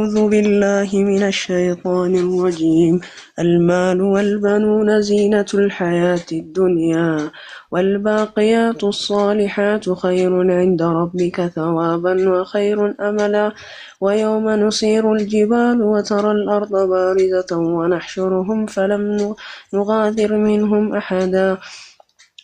أعوذ بالله من الشيطان الرجيم. المال والبنون زينة الحياة الدنيا، والباقيات الصالحات خير عند ربك ثوابا وخير أملا. ويوم نسير الجبال وترى الأرض بارزة ونحشرهم فلم نغادر منهم أحدا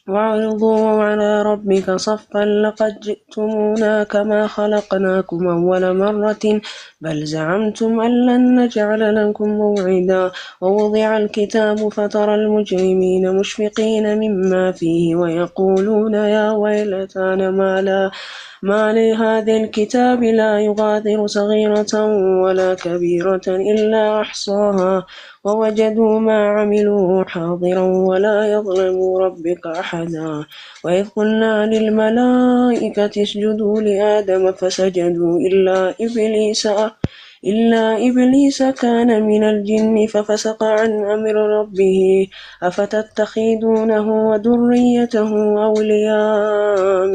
وعرضوا على ربك صفا لقد جئتمونا كما خلقناكم أول مرة بل زعمتم أن لن نجعل لكم موعدا. ووضع الكتاب فترى المجرمين مشفقين مما فيه ويقولون يا ويلتنا ما لهذا الكتاب لا يغادر صغيرة ولا كبيرة إلا أحصاها ووجدوا ما عملوا حاضرا ولا يظلم ربك أحدا. وإذ قلنا للملائكة اسجدوا لآدم فسجدوا إلا إبليس كان من الجن ففسق عن أمر ربه. أفتتخذونه وذريته أولياء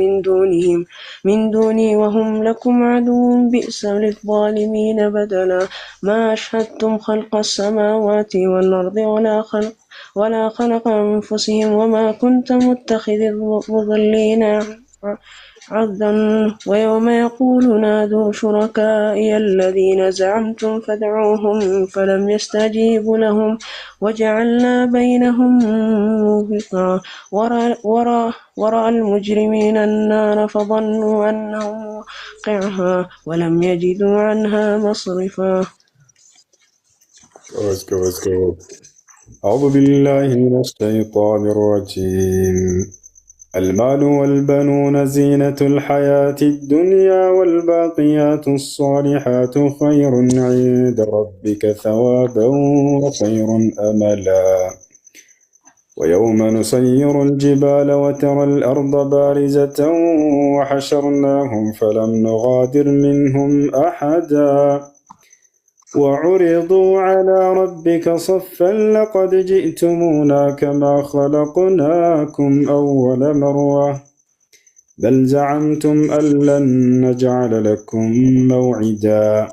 من دوني وهم لكم عدو بئس للظالمين بدلا. ما أشهدتم خلق السماوات والأرض ولا خلق أنفسهم وما كنت متخذ المضلين عضا. ويوم يقول نادوا شركائي الذين زعمتم فدعوهم فلم يستجيبوا لهم وجعلنا بينهم موبقا. ورأى المجرمين النار فظنوا أنهم واقعها ولم يجدوا عنها مصرفا. أعوذ بالله من الشيطان الرجيم. المال والبنون زينة الحياة الدنيا، والباقيات الصالحات خير عند ربك ثوابا وخير أملا. ويوم نسير الجبال وترى الأرض بارزة وحشرناهم فلم نغادر منهم أحدا وعرضوا على ربك صفا لقد جئتمونا كما خلقناكم أول مرة بل زعمتم أن لن نجعل لكم موعدا.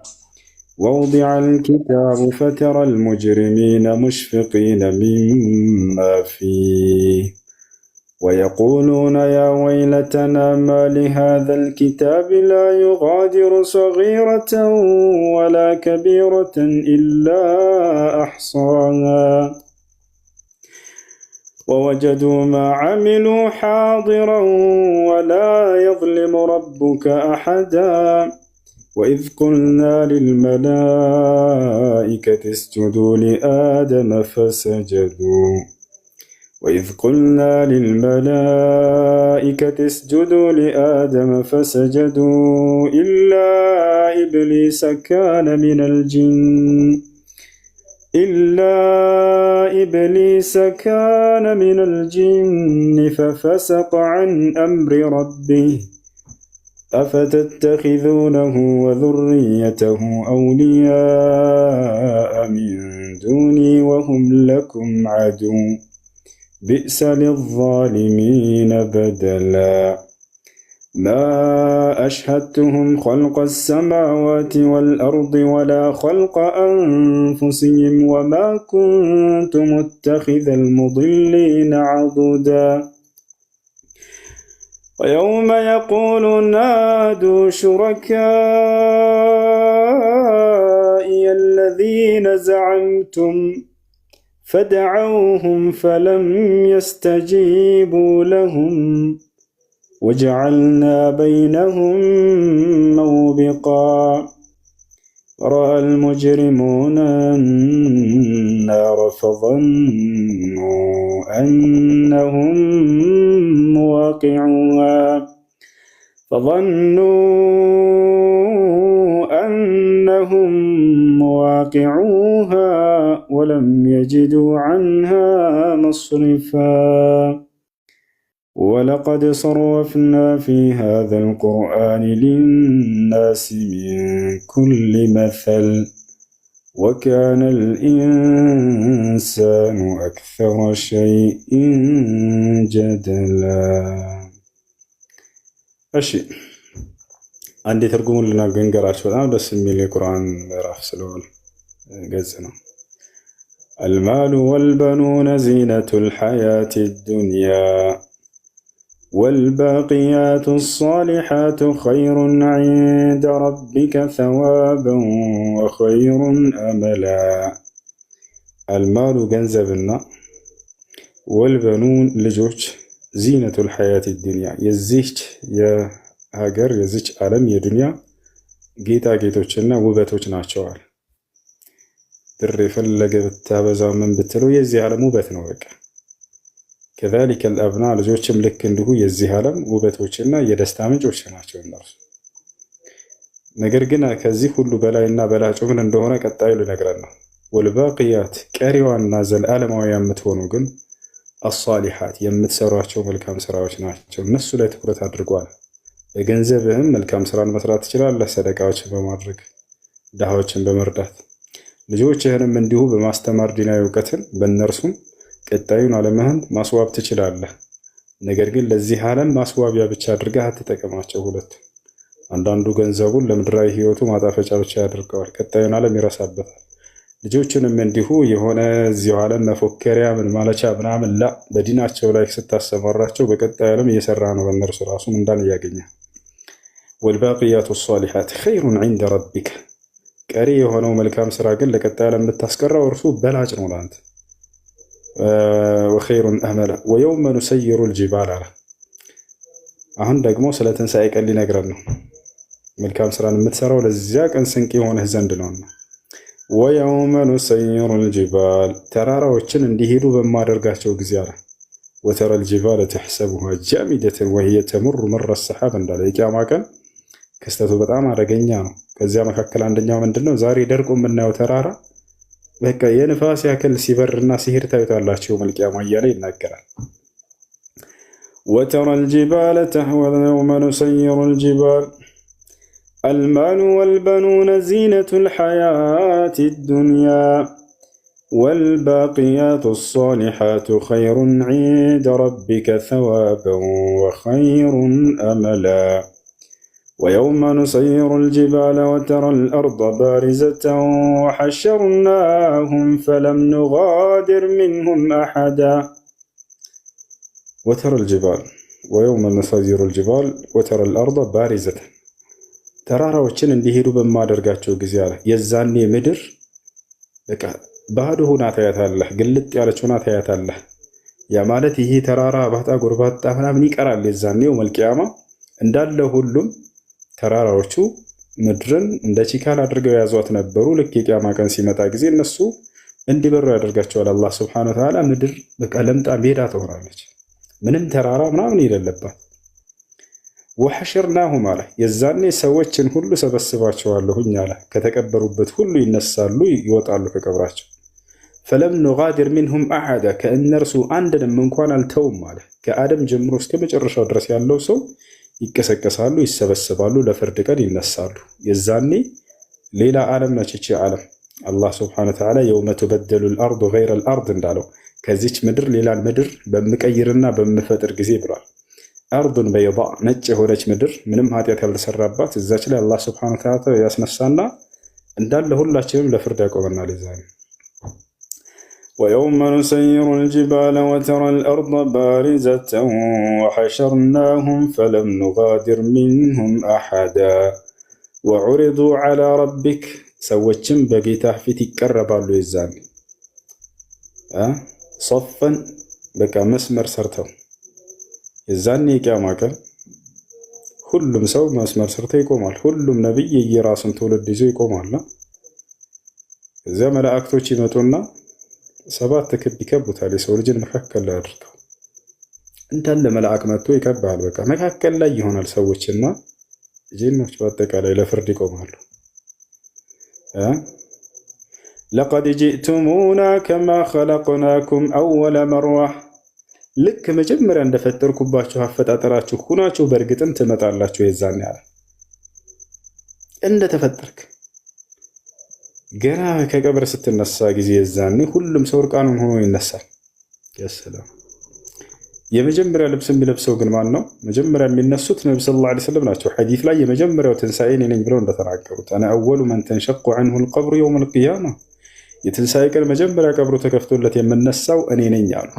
ووضع الكتاب فترى المجرمين مشفقين مما فيه ويقولون يا ويلتنا ما لهذا الكتاب لا يغادر صغيرة ولا كبيرة إلا أحصاها ووجدوا ما عملوا حاضرا ولا يظلم ربك أحدا. وإذ قلنا للملائكة اسجدوا لآدم فسجدوا إلا إبليس كان من الجن ففسق عن أمر ربه. أفتتخذونه وذريته أولياء من دوني وهم لكم عدو بئس للظالمين بدلا. ما أشهدتهم خلق السماوات والأرض ولا خلق أنفسهم وما كنت متخذ المضلين عضدا. ويوم يقول نادوا شركائي الذين زعمتم فدعوهم فلم يستجيبوا لهم وجعلنا بينهم موبقا. ورأى المجرمون النار فظنوا أنهم مواقعوها ولم يجدوا عنها مصرفا. ولقد صرفنا في هذا القرآن للناس من كل مثل وكان الإنسان أكثر شيء جدلا. አንድ ትርጉሙን ልናገራችሁ። በጣም ደስ የሚል የቁርአን ምዕራፍ ስለሆነ ገጽ ነው። المال والبنون زينة الحياة الدنيا والباقيات الصالحات خير عند ربك ثوابا وخير أملا. المال ገንዘብና والبنون ልጆች زينة الحياة الدنيا የዚች የሀገር የዚች ዓለም የዱንያ ጌጣጌጦችና ውበቶች ናቸዋል። ብር የፈለገ ብታበዛው ምን ብትለው የዚህ ዓለም ውበት ነው። በቃ كذلك الأبناء ልጆችም ልክ እንዲሁ የዚህ ዓለም ውበቶችና የደስታ ምንጮች ናቸው እነርሱ። ነገር ግን ከዚህ ሁሉ በላይና በላጩ ምን እንደሆነ ቀጣዩ ሊነግረን ነው። ወልባቂያት ቀሪዋና ዘለዓለማዊ የምትሆኑ ግን አሳሊሓት የምትሰሯቸው መልካም ስራዎች ናቸው። እነሱ ላይ ትኩረት አድርጓል። በገንዘብህም መልካም ስራን መስራት ትችላለህ፣ ሰደቃዎችን በማድረግ ድሃዎችን በመርዳት ልጆችህንም እንዲሁ በማስተማር ዲናዊ እውቀትን በእነርሱም ቀጣዩን ዓለምህን ማስዋብ ትችላለህ። ነገር ግን ለዚህ ዓለም ማስዋቢያ ብቻ አድርገህ አትጠቀማቸው። ሁለቱ አንዳንዱ ገንዘቡን ለምድራዊ ህይወቱ ማጣፈጫ ብቻ ያደርገዋል፣ ቀጣዩን ዓለም ይረሳበታል። ልጆችንም እንዲሁ የሆነ እዚሁ ዓለም መፎከሪያ ምን ማለቻ ምናምን ላ በዲናቸው ላይ ስታሰማራቸው በቀጣዩ ዓለም እየሰራ ነው በእነርሱ ራሱን እንዳን እያገኘ። ወልባቂያቱ ሷሊሓት ኸይሩን ዒንደ ረቢከ ቀሪ የሆነው መልካም ስራ ግን ለቀጣይ ዓለም የምታስቀራው እርሱ በላጭ ነው ለአንተ። ወኸይሩን አመላ ወየውመ ኑሰይሩ ልጅባል አለ። አሁን ደግሞ ስለ ትንሣኤ ቀን ሊነግረን ነው። መልካም ስራን የምትሰራው ለዚያ ቀን ስንቅ የሆነህ ዘንድ ነውና። ወየውመ ኑሰይሩ ልጅባል ተራራዎችን እንዲሄዱ በማደርጋቸው ጊዜ አለ። ወተረ ልጅባል ተሕሰቡሃ ጃሚደትን ወህየ ተሙሩ መረ ሰሓብ እንዳለ የቂያማ ቀን ክስተቱ በጣም አደገኛ ነው። ከዚያ መካከል አንደኛው ምንድነው? ዛሬ ደርቆ የምናየው ተራራ በቃ የንፋስ ያክል ሲበርና ሲሄድ ታዩታላችሁ መልቂያማ እያለ ይናገራል። ወተረ ልጅባለ ተሕወዘ የውመ ኑሰይሩ ልጅባል المال والبنون زينة الحياة الدنيا والباقيات الصالحات خير عند ربك ثوابا وخير أملا ويوم نسير الجبال وترى الأرض بارزة وحشرناهم فلم نغادر منهم أحدا. وترى الجبال ويوم نسير الجبال وترى الأرض بارزة ተራራዎችን እንዲሄዱ በማደርጋቸው ጊዜ አለ የዛኔ ምድር በቃ ባዶ ሆና ታያታለህ፣ ግልጥ ያለች ሆና ታያታለህ። ያ ማለት ይሄ ተራራ ባጣ ጎርባጣ ምናምን ይቀራል። የዛኔው መልቂያማ እንዳለ ሁሉም ተራራዎቹ ምድርን እንደ ቺካል አድርገው ያዟት ነበሩ። ልክ የቂያማ ቀን ሲመጣ ጊዜ እነሱ እንዲበሩ ያደርጋቸዋል አላህ ሱብሓነሁ ወተዓላ። ምድር በቃ ለምጣ ሜዳ ትሆናለች፣ ምንም ተራራ ምናምን የሌለባት። ወሐሽርናሁም አለ የዛኔ ሰዎችን ሁሉ ሰበስባቸዋለሁኝ አለ። ከተቀበሩበት ሁሉ ይነሳሉ፣ ይወጣሉ ከቀብራቸው። ፈለም ኑጋዲር ሚንሁም አሐዳ ከእነርሱ አንድንም እንኳን አልተውም አለ። ከአደም ጀምሮ እስከ መጨረሻው ድረስ ያለው ሰው ይቀሰቀሳሉ፣ ይሰበሰባሉ፣ ለፍርድ ቀን ይነሳሉ። የዛኔ ሌላ ዓለም ነች ይቺ ዓለም። አላህ ሱብሓነሁ ወተዓላ የውመ ቱበደሉል አርዱ ገይረል አርድ እንዳለው ከዚች ምድር ሌላን ምድር በምቀይርና በምፈጥር ጊዜ ብሏል። አርዱን በይዳ ነጭ የሆነች ምድር ምንም ኃጢአት ያልተሰራባት እዛች ላይ አላህ ሱብሓነሁ ወተዓላ ያስነሳና እንዳለ ሁላችንም ለፍርድ ያቆመናል። ይዛኔ ويوم نسير الجبال وترى الأرض بارزة وحشرناهم فلم نغادر منهم أحدا وعرضوا على ربك سوتشم بقيته في تقربالو يزاني صفا بقى مسمر سرتو يزاني كما كان ሁሉም ሰው መስመር ሰርቶ ይቆማል። ሁሉም ነብይ የራሱን ትውልድ ይዞ ይቆማል። እዚያ መላእክቶች ይመጡና ሰባት ክብ ይከቡታል። የሰው ልጅን መካከል ላይ አድርገው እንዳለ መልአክ መጥቶ ይከባል። በቃ መካከል ላይ ይሆናል። ሰዎችና ጂኖች በአጠቃላይ ለፍርድ ይቆማሉ። لقد جئتمونا كما خلقناكم أول مرة ልክ መጀመሪያ እንደፈጠርኩባችሁ አፈጣጠራችሁ ሁናችሁ በእርግጥም ትመጣላችሁ። የዛኔ ያለ እንደተፈጠርክ ገና ከቀብር ስትነሳ ጊዜ የዛኔ ሁሉም ሰው እርቃኑን ሆኖ ይነሳል። ያሰላም የመጀመሪያ ልብስ የሚለብሰው ግን ማን ነው? መጀመሪያ የሚነሱት ነብዩ ሰለላሁ ዐለይሂ ወሰለም ናቸው። ሐዲስ ላይ የመጀመሪያው ትንሣኤ እኔ ነኝ ብለው እንደተናገሩት አነ አወሉ መን ተንሸቁ ዐንሁ አልቀብሩ የውም አልቂያማ፣ የትንሣኤ ቀን መጀመሪያ ቀብሩ ተከፍቶለት የምነሳው እኔ ነኝ አሉ።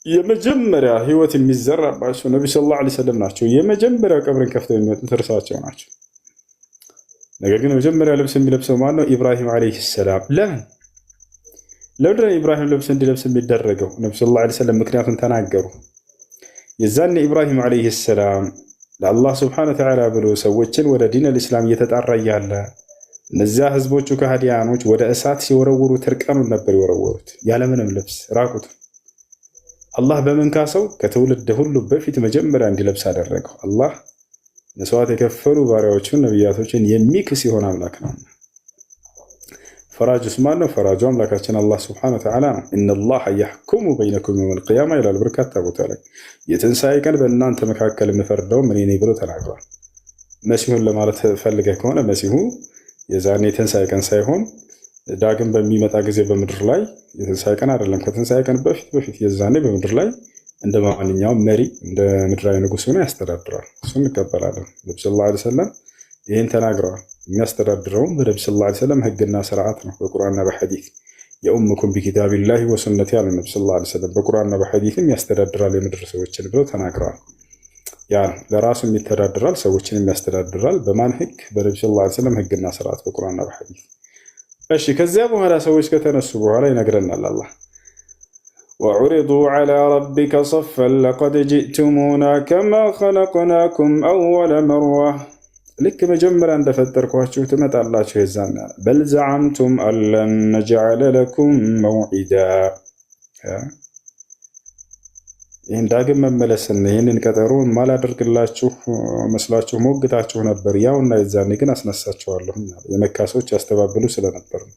የመጀመሪያ ህይወት የሚዘራባቸው ነብዩ ሰለላሁ ዐለይሂ ወሰለም ናቸው። የመጀመሪያ ቀብርን ከፍተው የሚወጡት እርሳቸው ናቸው። ነገር ግን መጀመሪያ ልብስ የሚለብሰው ማን ነው? ኢብራሂም ዐለይሂ ሰላም። ለምንድን ነው ኢብራሂም ልብስ እንዲለብስ የሚደረገው? ነብዩ ሰለላሁ ዐለይሂ ወሰለም ምክንያቱም ተናገሩ። የዛን ኢብራሂም ዐለይሂ ሰላም ለአላህ ሱብሓነሁ ወተዓላ ብሎ ሰዎችን ወደ ዲን አልእስላም እየተጣራ እያለ እነዚያ ህዝቦቹ ከሃዲያኖች ወደ እሳት ሲወረውሩት እርቃኑን ነበር የወረወሩት፣ ያለምንም ልብስ ራቁት። አላህ በምን ካሰው? ከትውልድ ሁሉ በፊት መጀመሪያ እንዲለብስ አደረገው። አላህ መስዋዕት የከፈሉ ባሪያዎቹን ነቢያቶችን የሚክስ የሆነ አምላክ ነው። ፈራጁስ ማን ነው? ፈራጁ አምላካችን አላህ ሱብሓነሁ ወተዓላ ነው። ኢነላህ የሕኩሙ በይነኩም የውመል ቂያማ ይላል በርካታ ቦታ ላይ። የትንሣኤ ቀን በእናንተ መካከል የምፈርደው እኔ ነኝ ብሎ ተናግሯል። መሲሁን ለማለት ፈልገህ ከሆነ መሲሁ የዛኔ የትንሣኤ ቀን ሳይሆን ዳግም በሚመጣ ጊዜ በምድር ላይ የትንሣኤ ቀን አይደለም፣ ከትንሣኤ ቀን በፊት የዛኔ በምድር ላይ እንደ ማንኛውም መሪ እንደ ምድራዊ ንጉሥ ሆኖ ያስተዳድራል። እሱ እንቀበላለን። ነብዩ ሰለላሁ ዐለይሂ ወሰለም ይህን ተናግረዋል። የሚያስተዳድረውም በነብዩ ሰለላሁ ዐለይሂ ወሰለም ህግና ስርዓት ነው፣ በቁርአንና በሐዲስ። የኡምኩም ቢኪታቢላሂ ወሱነቲ ያለ ነብዩ ሰለላሁ ዐለይሂ ወሰለም በቁርአንና በሐዲስም ያስተዳድራል የምድር ሰዎችን ብለው ተናግረዋል። ያ ለራሱም ይተዳድራል፣ ሰዎችንም ያስተዳድራል። በማን ህግ? በነብዩ ሰለላሁ ዐለይሂ ወሰለም ህግና ስርዓት በቁርአንና በሐዲስ። እሺ ከዚያ በኋላ ሰዎች ከተነሱ በኋላ ይነግረናል አላህ ወዑሪዱ ዐላ ረቢከ ሰፈን ለቀድ ጅእቱሙና ከማ ኸለቅናኩም አወለ መርዋ፣ ልክ መጀመሪያ እንደፈጠርኳችሁ ትመጣላችሁ። የዛን በል ዘዐምቱም አለን ነጅዐለ ለኩም መውዒዳ፣ ይህን ዳግም መመለስን ይህንን ቀጠሮ ማላደርግላችሁ መስላችሁ ሞግታችሁ ነበር። ያውና የዛኔ ግን አስነሳችኋለሁ። የመካ ሰዎች ያስተባብሉ ስለነበር ነው።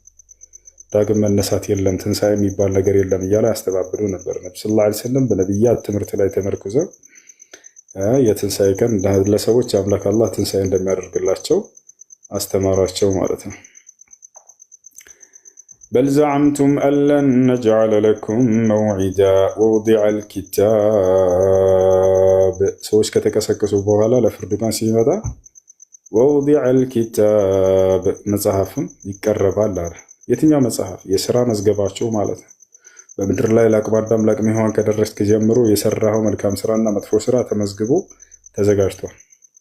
ዳግም መነሳት የለም ትንሣኤ የሚባል ነገር የለም እያለ ያስተባብሉ ነበር። ነብዩ ሰለላሁ ዐለይሂ ወሰለም በነቢያት ትምህርት ላይ ተመርኩዘው የትንሣኤ ቀን ለሰዎች አምላክ አላህ ትንሣኤ እንደሚያደርግላቸው አስተማራቸው ማለት ነው። በል ዘዐምቱም አለን ነጅዐለ ለኩም መውዒዳ ወውዲዐል ኪታብ፣ ሰዎች ከተቀሰቀሱ በኋላ ለፍርድ ቀን ሲመጣ ወውዲዐል ኪታብ መጽሐፍም ይቀረባል አለ። የትኛው መጽሐፍ? የሥራ መዝገባቸው ማለት ነው። በምድር ላይ ለአቅመ አዳም ለአቅመ ሔዋን ከደረስክ ጀምሮ የሰራኸው መልካም ስራና መጥፎ ስራ ተመዝግቦ ተዘጋጅቷል።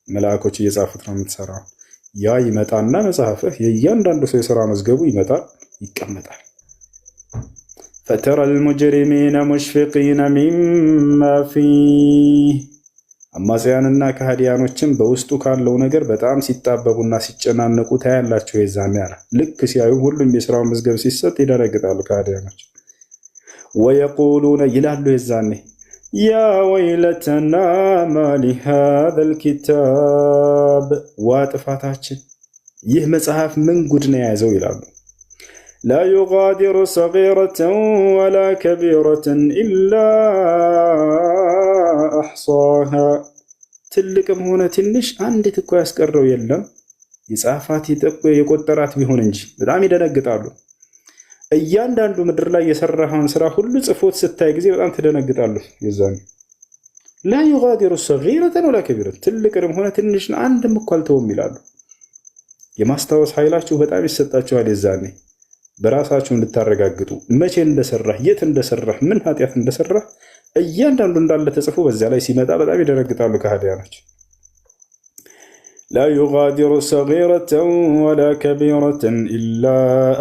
መላእኮች እየጻፉት ነው የምትሰራው። ያ ይመጣና መጽሐፍህ የእያንዳንዱ ሰው የሥራ መዝገቡ ይመጣል፣ ይቀመጣል። ፈተረል ሙጅሪሚነ ሙሽፊቂነ ሚማ ፊህ፣ አማጽያንና ከሃዲያኖችን በውስጡ ካለው ነገር በጣም ሲጣበቡና ሲጨናነቁ ታያላቸው። የዛኔ ያለ ልክ ሲያዩ ሁሉም የሥራው መዝገብ ሲሰጥ ይደረግጣሉ ከሃዲያኖች። ወየቁሉነ ይላሉ የዛኔ ያ ወይለተና ማሊ ሃዘል ኪታብ፣ ዋ ጥፋታችን፣ ይህ መጽሐፍ ምን ጉድ ነው የያዘው ይላሉ። ላ ዩጋዲሩ ሰጊረተን ወላ ከቢረተን ኢላ አሕሷሃ፣ ትልቅም ሆነ ትንሽ አንዲት እኮ ያስቀረው የለም የጻፋት የቆጠራት ቢሆን እንጂ። በጣም ይደነግጣሉ። እያንዳንዱ ምድር ላይ የሰራኸውን ስራ ሁሉ ጽፎት ስታይ ጊዜ በጣም ትደነግጣሉ። የዛኔ ላ ዩጋዲሩ ሰጊረተን ወላ ከቢረተን፣ ትልቅንም ሆነ ትንሽ አንድም እኮ አልተውም ይላሉ። የማስታወስ ኃይላችሁ በጣም ይሰጣችኋል። የዛኔ በራሳችሁ እንድታረጋግጡ መቼ እንደሰራህ፣ የት እንደሰራህ፣ ምን ኃጢአት እንደሰራህ እያንዳንዱ እንዳለ ተጽፎ በዚያ ላይ ሲመጣ በጣም ይደነግጣሉ ከሃዲያኖች። ላ ዩጋዲሩ ሰጊረተን ወላ ከቢረተን ኢላ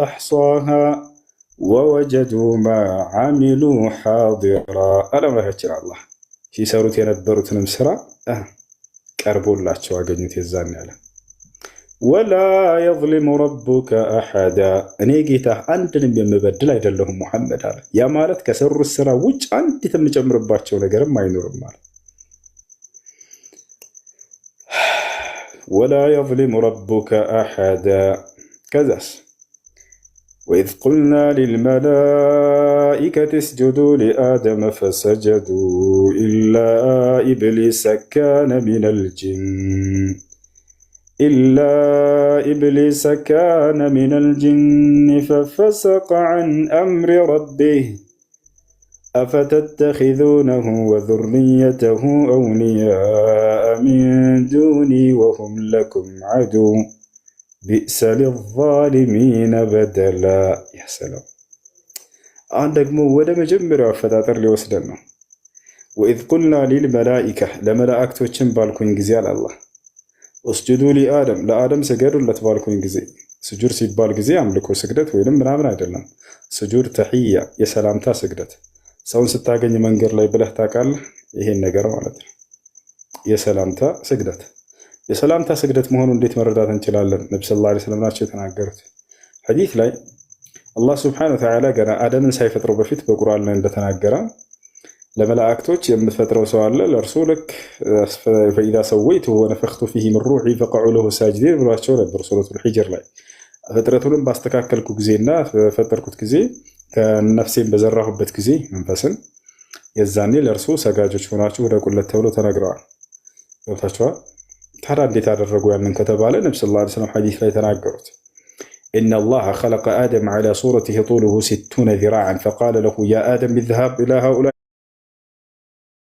አሕሷሃ ወወጀዱ ማ ዓሚሉ ሓዲራ። አለምላካችን አላህ ሲሰሩት የነበሩትንም ስራ ቀርቦላቸው አገኙት። የዛን ያለ ወላ የዝሊሙ ረቡከ አሐዳ፣ እኔ ጌታ አንድንም የምበድል አይደለሁም ሙሐመድ አለ። ያ ማለት ከሰሩት ስራ ውጭ አንዲት የምጨምርባቸው ነገርም አይኖርም ማለት። ወላ የዝሊሙ ረቡከ አሐዳ። ከዛስ ወኢዝ ቁልና ሊልመላኢከቲ እስጁዱ ሊአደመ ፈሰጀዱ ኢላ ኢብሊሰ ካነ ሚነል ጂን إلا إبليس كان من الجن ففسق عن أمر ربه أفتتخذونه وذريته أولياء من دوني وهم لكم عدو بئس للظالمين بدلا. يا سلام. عندك مو ولا مجمر فتاتر لي وسدنا. وإذ قلنا للملائكة لملائكة بالكون جزيال الله اسجدوا لآدم لآدم سجدوا لتبالكون جزي سجود سيبال جزي عملكوا سجدت ويلم من አይደለም سجود تحية يا سلامتا سجدت ሰውን ስታገኝ መንገር ላይ ብለህ ታውቃለህ ይሄን ነገር ማለት ነው የሰላምታ ስግደት የሰላምታ ስግደት መሆኑን እንዴት መረዳት እንችላለን ነብዩ ሰለላሁ ዐለይሂ ወሰለም ናቸው የተናገሩት ሐዲስ ላይ አላህ Subhanahu Wa Ta'ala ገና አደምን ሳይፈጥረው በፊት በቁርአን ላይ እንደተናገረ ለመላእክቶች የምትፈጥረው ሰው አለ ለእርሱ ልክ فإذا سويته ونفخت فيه من روحي فقعوا له ساجدين ብሏቸው ነበር ሱረቱል ሂጅር ላይ ፍጥረቱን ባስተካከልኩ ጊዜና ፈጠርኩት ጊዜ ከነፍሴን በዘራሁበት ጊዜ መንፈስን የዛኔ ለእርሱ ሰጋጆች ሆናችሁ ወደቁለት ተብሎ ተነግረዋል ወጣቸዋል ታዲያ እንዴት አደረጉ ያንን ከተባለ ነብዩ ሰለላሁ ዐለይሂ ወሰለም ሐዲስ ላይ ተናገሩት إن الله خلق آدم على صورته طوله 60 ذراعا فقال له يا آدم اذهب إلى هؤلاء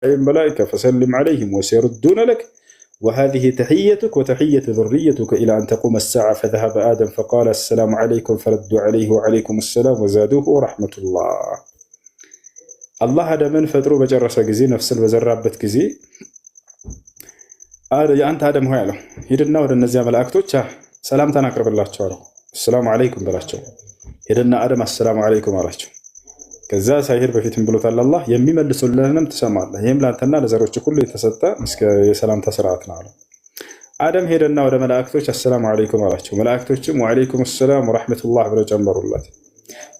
الملائكة فسلم عليهم وسيردون لك وهذه تحيتك وتحية ذريتك إلى أن تقوم الساعة فذهب آدم فقال السلام عليكم فردوا عليه وعليكم السلام وزادوه ورحمة الله الله هذا من فترة بجرس جزي نفس البزرابة جزي أنت آدم هو يعلم يدنا ودنا ملائكته سلام تناقرب الله تعالى السلام عليكم بلاቸው يدنا آدم السلام عليكم አላቸው ከዛ ሳይሄድ በፊትም ብሎታል አላህ የሚመልሱልህንም ትሰማለህ ይሄም ላንተና ለዘሮች ሁሉ የተሰጠ እስከ የሰላምታ ስርዓት ነው አለ አደም ሄደና ወደ መላእክቶች አሰላሙ አለይኩም አላቸው መላእክቶችም ወአለይኩም ሰላም ወራህመቱላህ ብለው ጨመሩለት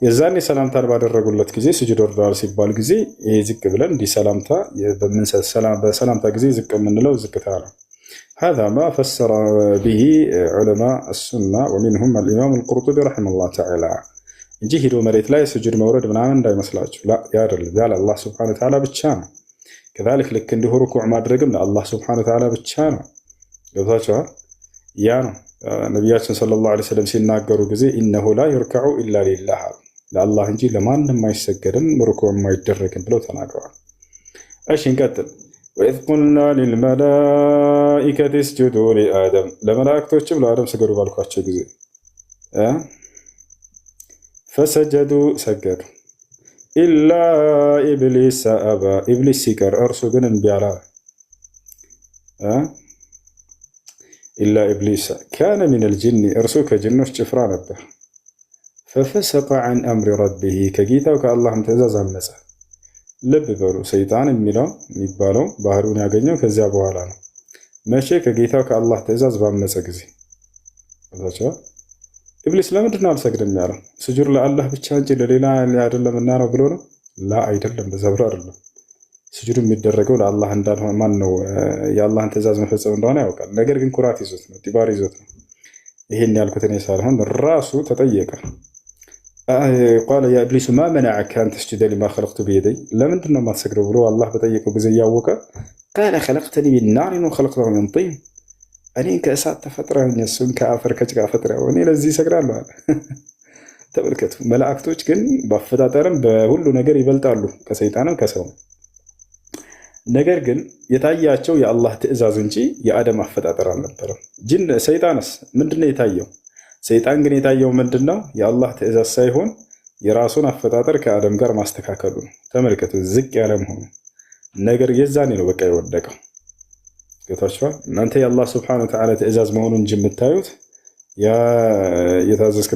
የዛኔ ሰላምታን ባደረጉለት ጊዜ ስጁድ ወርደዋል ሲባል ጊዜ ዝቅ ብለን እንዲ ሰላምታ በሰላምታ ጊዜ ዝቅ የምንለው ዝቅታ ነው هذا ما فسر به علماء السنة ومنهم الإمام القرطبي رحمه الله تعالى እንጂ ሄዶ መሬት ላይ ስጁድ መውረድ ምናምን እንዳይመስላችሁ ላ ያደል ያለ አላህ Subhanahu Wa Ta'ala ብቻ ነው كذلك ልክ እንዲሁ ሩኩዕ ማድረግም ለአላህ Subhanahu Wa Ta'ala ብቻ ነው ገብታችኋል ያ ነው ነብያችን ሰለላሁ ዐለይሂ ወሰለም ሲናገሩ ጊዜ ኢነሁ ላ ይርከዑ ኢላ ሊላህ ለአላህ እንጂ ለማንም አይሰገድም ሩኩዕ የማይደረግም ብለው ተናግረዋል እሺ እንቀጥል وإذ قلنا للملائكة اسجدوا لآدم ለመላእክቶችም ለአደም ስገዱ ባልኳቸው ጊዜ فسجدوا سجدوا إلا إبليس أبى إبليس سكر أرسو جن بيعلا إلا إبليس كان من الجن أرسو كجنوش جفران به ففسق عن أمر ربه كجيتا وكالله امتزاز عمسا لب بلو سيطان الميلو ميبالو بحرون يغنيو كزيابو هلانو ماشي كجيتا وكالله تزاز بعمسا كزي ኢብሊስ ለምንድነው አልሰግድም ያለው ስጁድ ለአላህ ብቻ እንጂ ለሌላ አይደለም እና ነው ብሎ ነው ላ አይደለም በዘብራ አይደለም ስጁድ የሚደረገው ለአላህ እንዳልሆነ ማን ነው የአላህን ትእዛዝ መፈጸም እንደሆነ ያውቃል ነገር ግን ኩራት ይዞት ነው ዲባር ይዞት ነው ይሄን ያልኩት እኔ ሳልሆን ራሱ ተጠየቀ قال يا ابليس ما منعك ان تسجد لما خلقت بيدي ለምንድነው ማትሰግደው ብሎ አላህ በጠየቀው ጊዜ ያወቀ قال خلقتني من نار وخلقته من طين እኔ ከእሳት ተፈጥረኝ እሱን ከአፈር ከጭቃ ፈጥረው እኔ ለዚህ ይሰግዳለሁ አለ ተመልከቱ መላእክቶች ግን በአፈጣጠርም በሁሉ ነገር ይበልጣሉ ከሰይጣንም ከሰው ነገር ግን የታያቸው የአላህ ትእዛዝ እንጂ የአደም አፈጣጠር አልነበረም ጅን ሰይጣንስ ምንድነው የታየው ሰይጣን ግን የታየው ምንድነው የአላህ ትእዛዝ ሳይሆን የራሱን አፈጣጠር ከአደም ጋር ማስተካከሉ ነው ተመልከቱ ዝቅ ያለ መሆኑ ነገር የዛኔ ነው በቃ የወደቀው ጌታቸው እናንተ የአላህ Subhanahu Wa Ta'ala ትእዛዝ መሆኑን እንጂ የምታዩት ያ የታዘዝከ